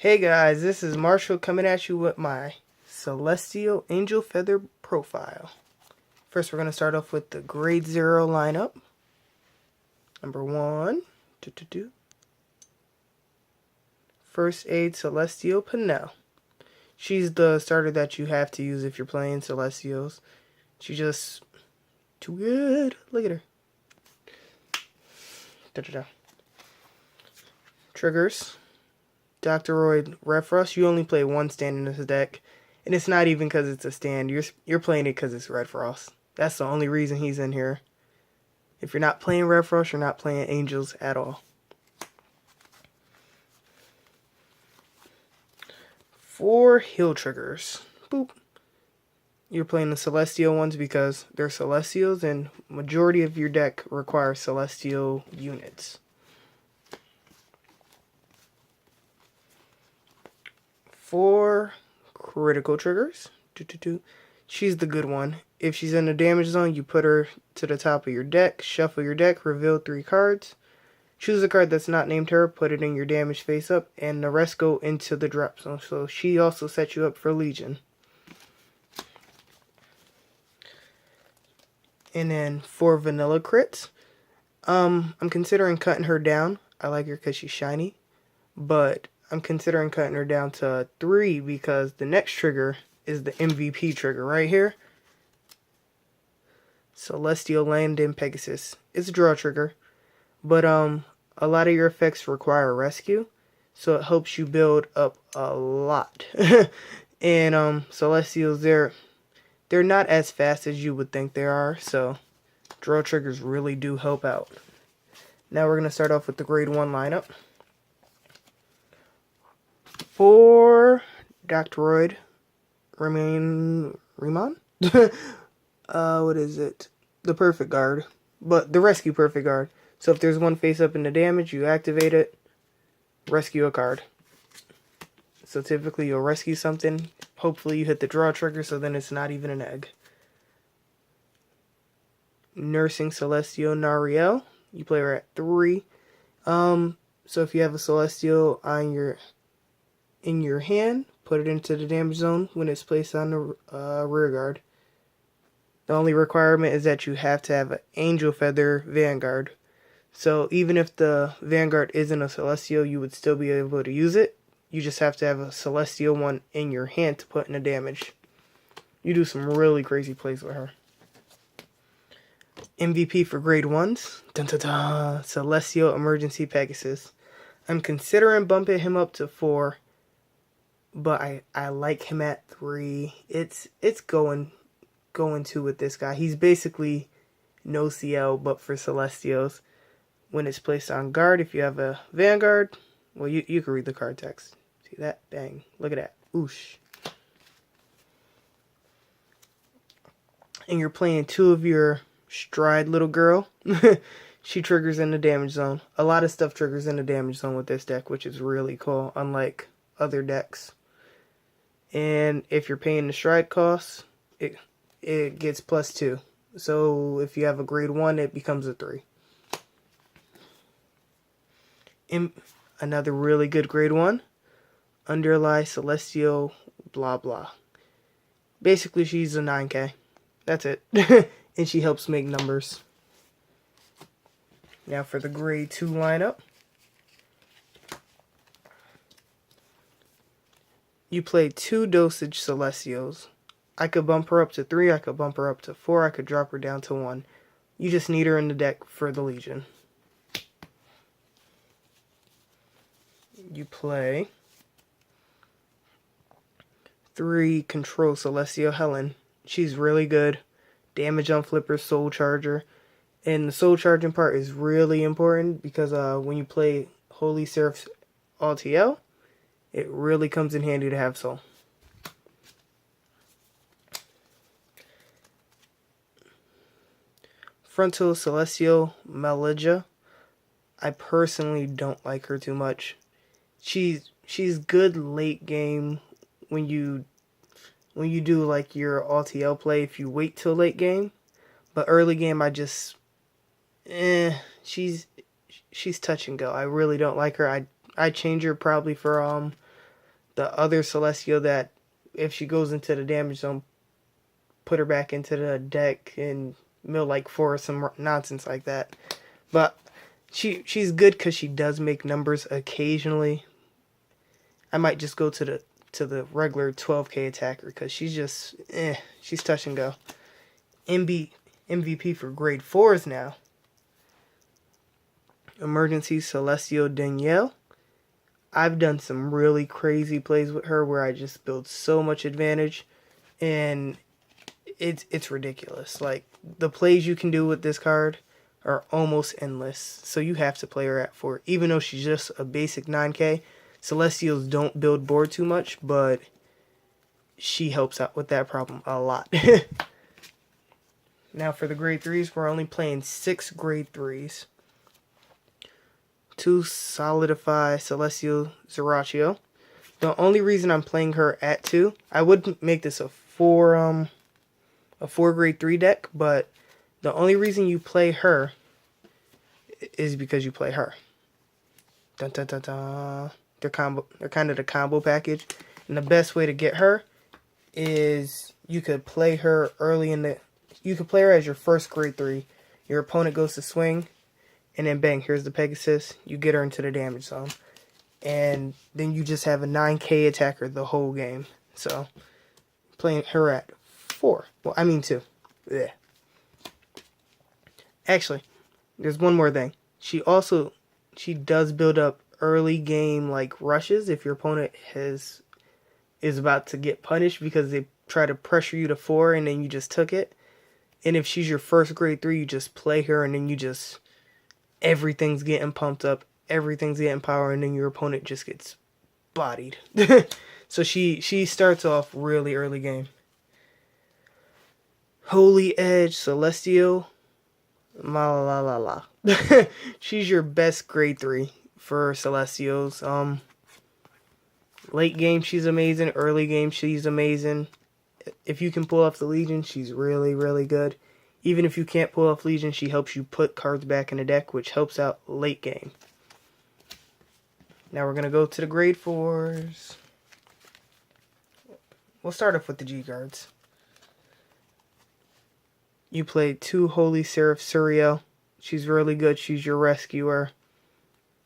Hey guys, this is Marshall coming at you with my Celestial Angel Feather profile. First we're going to start off with the grade 0 lineup. Number 1, First Aid Celestial Pinnell. She's the starter that you have to use if you're playing Celestials. She's just too good. Look at her. Triggers. Dr. Royd Redfrost, you only play one stand in this deck, and it's not even because it's a stand. You're playing it because it's Redfrost. That's the only reason he's in here. If you're not playing Redfrost, you're not playing Angels at all. For heal triggers, boop. You're playing the Celestial ones because they're Celestials, and majority of your deck requires Celestial units. For critical triggers, she's the good one. If she's in the damage zone, you put her to the top of your deck, shuffle your deck, reveal 3 cards. Choose a card that's not named her, put it in your damage face up, and the rest go into the drop zone. So she also sets you up for Legion. And then for vanilla crits, I'm considering cutting her down. I like her because she's shiny, but I'm considering cutting her down to 3 because the next trigger is the MVP trigger right here. Celestial Landing Pegasus. It's a draw trigger, but a lot of your effects require rescue, so it helps you build up a lot. And Celestials, they're not as fast as you would think they are, so draw triggers really do help out. Now we're going to start off with the grade 1 lineup. For Dr. Royd, Riemann? What is it? The Perfect Guard. But the Rescue Perfect Guard. So if there's one face up in the damage, you activate it, rescue a card. So typically you'll rescue something. Hopefully you hit the draw trigger, so then it's not even an egg. Nursing Celestial Nariel. You play her at 3. So if you have a Celestial on in your hand, put it into the damage zone when it's placed on the rear guard. The only requirement is that you have to have an Angel Feather Vanguard. So even if the Vanguard isn't a Celestial, you would still be able to use it. You just have to have a Celestial one in your hand to put in the damage. You do some really crazy plays with her. MVP for grade 1s. Dun, dun, dun, Celestial Emergency Pegasus. I'm considering bumping him up to 4. But I like him at 3. It's going to with this guy. He's basically no CL, but for Celestials. When it's placed on guard, if you have a Vanguard, well, you can read the card text. See that? Bang. Look at that. Oosh. And you're playing 2 of your Stride little girl. She triggers in the damage zone. A lot of stuff triggers in the damage zone with this deck, which is really cool, unlike other decks. And if you're paying the Stride costs, it gets +2. So if you have a grade 1, it becomes a 3. Another really good grade 1, Underlie Celestial blah blah. Basically she's a 9k. That's it. And she helps make numbers. Now for the grade 2 lineup. You play 2 Dosage Celestials. I could bump her up to 3, I could bump her up to 4, I could drop her down to 1. You just need her in the deck for the Legion. You play 3 Control Celestial Helen. She's really good. Damage on Flipper, Soul Charger. And the Soul Charging part is really important because when you play Holy Seraph's LTL, it really comes in handy to have Soul. Frontal Celestial Malija. I personally don't like her too much. She's good late game when you do like your LTL play if you wait till late game. But early game I just she's touch and go. I really don't like her. I'd change her probably for the other Celestial that if she goes into the damage zone, put her back into the deck and mill like 4 or some nonsense like that. But she's good because she does make numbers occasionally. I might just go to the regular 12k attacker because she's just she's touch and go. MVP for grade 4s now. Emergency Celestial Danielle. I've done some really crazy plays with her where I just build so much advantage, and it's ridiculous. Like, the plays you can do with this card are almost endless. So you have to play her at 4. Even though she's just a basic 9k, Celestials don't build board too much, but she helps out with that problem a lot. Now for the grade 3s, we're only playing 6 grade 3s. 2 Solidify Celestial Zerachio. The only reason I'm playing her at 2, I would make this a 4 grade 3 deck, but the only reason you play her is because you play her. Dun, dun, dun, dun. They're kind of the combo package, and the best way to get her is you could play her you could play her as your first grade 3. Your opponent goes to swing, and then bang, here's the Pegasus. You get her into the damage zone, and then you just have a 9k attacker the whole game. So playing her at 4. Well, I mean 2. Yeah. Actually, there's one more thing. She does build up early game like rushes if your opponent is about to get punished because they try to pressure you to 4 and then you just took it. And if she's your first grade 3, you just play her and then you just everything's getting pumped up, everything's getting power, and then your opponent just gets bodied. So she starts off really early game. Holy Edge Celestial Malalala. She's your best grade 3 for Celestials. Late game she's amazing, early game she's amazing. If you can pull off the Legion, she's really, really good. Even if you can't pull off Legion, she helps you put cards back in the deck, which helps out late game. Now we're going to go to the grade 4s. We'll start off with the G cards. You play 2 Holy Seraph Suriel. She's really good. She's your rescuer.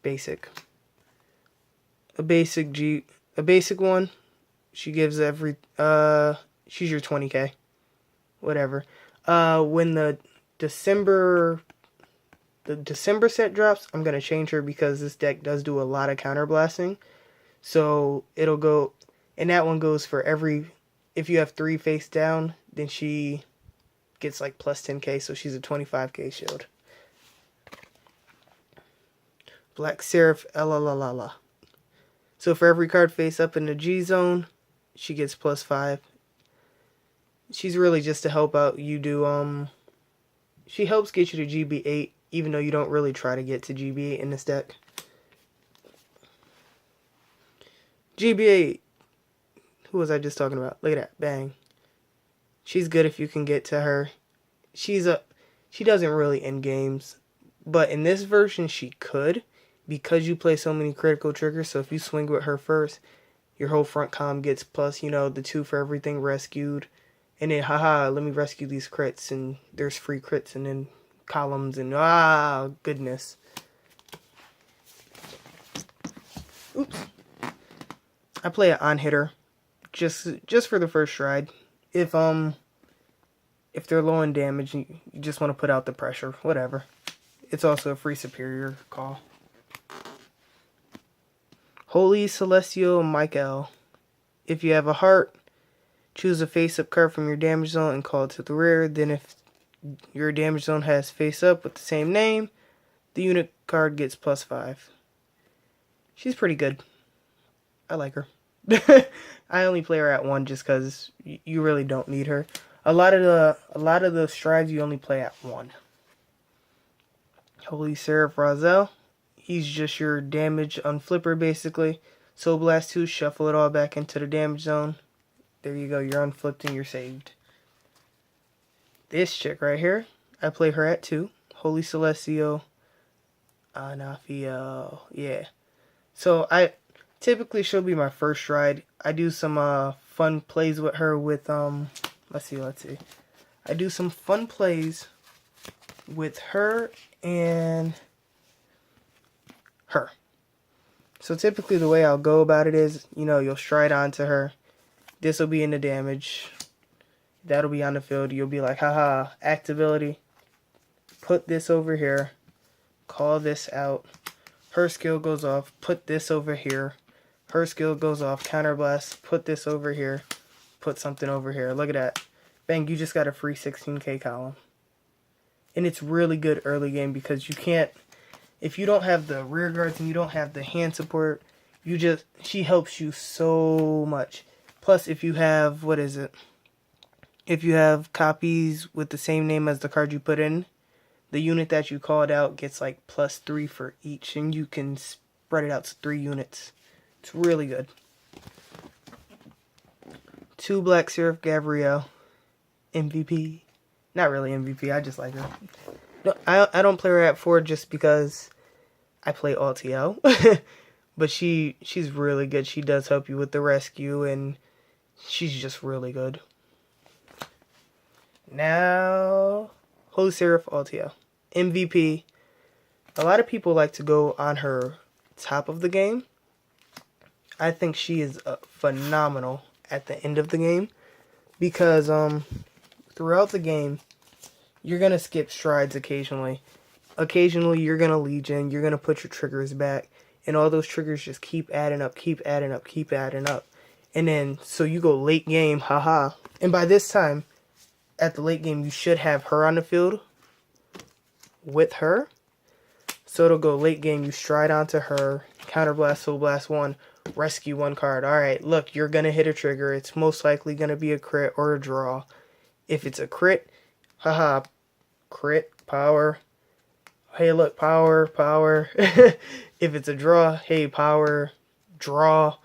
Basic. A basic one. She gives she's your 20k. Whatever. When the December set drops, I'm going to change her because this deck does do a lot of counterblasting. So it'll go, and that one goes for if you have 3 face down, then she gets like plus 10k, so she's a 25k shield. Black Seraph Elalalala. So for every card face up in the G zone, she gets plus 5. She's really just to help out you do, she helps get you to GB8, even though you don't really try to get to GB8 in this deck. GB8, who was I just talking about? Look at that, bang. She's good if you can get to her. She doesn't really end games, but in this version she could, because you play so many critical triggers. So if you swing with her first, your whole front column gets plus, the 2 for everything rescued. And then, haha, let me rescue these crits, and there's free crits, and then columns, and goodness. Oops. I play it on hitter, just for the first stride. If they're low in damage, you just want to put out the pressure, whatever. It's also a free superior call. Holy Celestial Michael. If you have a heart, choose a face-up card from your damage zone and call it to the rear. Then if your damage zone has face-up with the same name, the unit card gets plus 5. She's pretty good. I like her. I only play her at 1 just because you really don't need her. A lot of the strides you only play at 1. Holy Seraph Razel. He's just your damage unflipper basically. Soul Blast 2, shuffle it all back into the damage zone. There you go, you're unflipped and you're saved. This chick right here, I play her at 2. Holy Celestial Anafiel. Yeah. So typically she'll be my first stride. I do some fun plays with her with let's see. I do some fun plays with her and her. So typically the way I'll go about it is, you know, you'll stride onto her. This will be in the damage. That'll be on the field. You'll be like, haha, act ability. Put this over here. Call this out. Her skill goes off. Put this over here. Her skill goes off. Counterblast. Put this over here. Put something over here. Look at that. Bang, you just got a free 16k column. And it's really good early game because you can't, if you don't have the rear guards and you don't have the hand support, she helps you so much. Plus, if you have, if you have copies with the same name as the card you put in, the unit that you called out gets like +3 for each, and you can spread it out to 3 units. It's really good. 2 Black Seraph Gabrielle. MVP. Not really MVP, I just like her. No, I don't play her at 4 just because I play all TL. But she's really good. She does help you with the rescue, and she's just really good. Now, Holy Seraph Altia. MVP. A lot of people like to go on her top of the game. I think she is phenomenal at the end of the game. Because throughout the game, you're going to skip strides occasionally. Occasionally, you're going to Legion. You're going to put your triggers back. And all those triggers just keep adding up, keep adding up, keep adding up. And then, so you go late game, haha. And by this time, at the late game, you should have her on the field with her. So it'll go late game, you stride onto her, counterblast, soul blast 1, rescue 1 card. Alright, look, you're going to hit a trigger. It's most likely going to be a crit or a draw. If it's a crit, haha, crit, power. Hey, look, power, power. If it's a draw, hey, power, draw,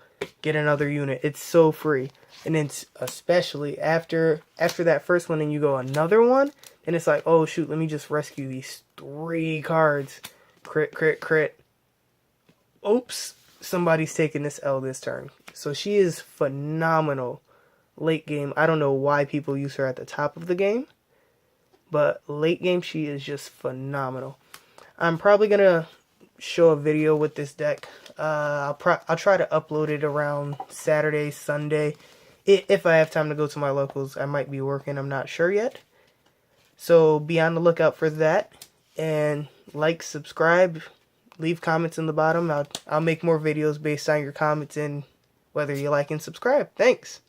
get another unit. It's so free. And then especially after that first one and you go another one, and it's like, oh shoot, let me just rescue these 3 cards. Crit, crit, crit. Oops, somebody's taking this L this turn. So she is phenomenal late game. I don't know why people use her at the top of the game, but late game she is just phenomenal. I'm probably gonna show a video with this deck. I'll try to upload it around Saturday, Sunday. If I have time to go to my locals, I might be working. I'm not sure yet. So be on the lookout for that. And like, subscribe, leave comments in the bottom. I'll make more videos based on your comments and whether you like and subscribe. Thanks.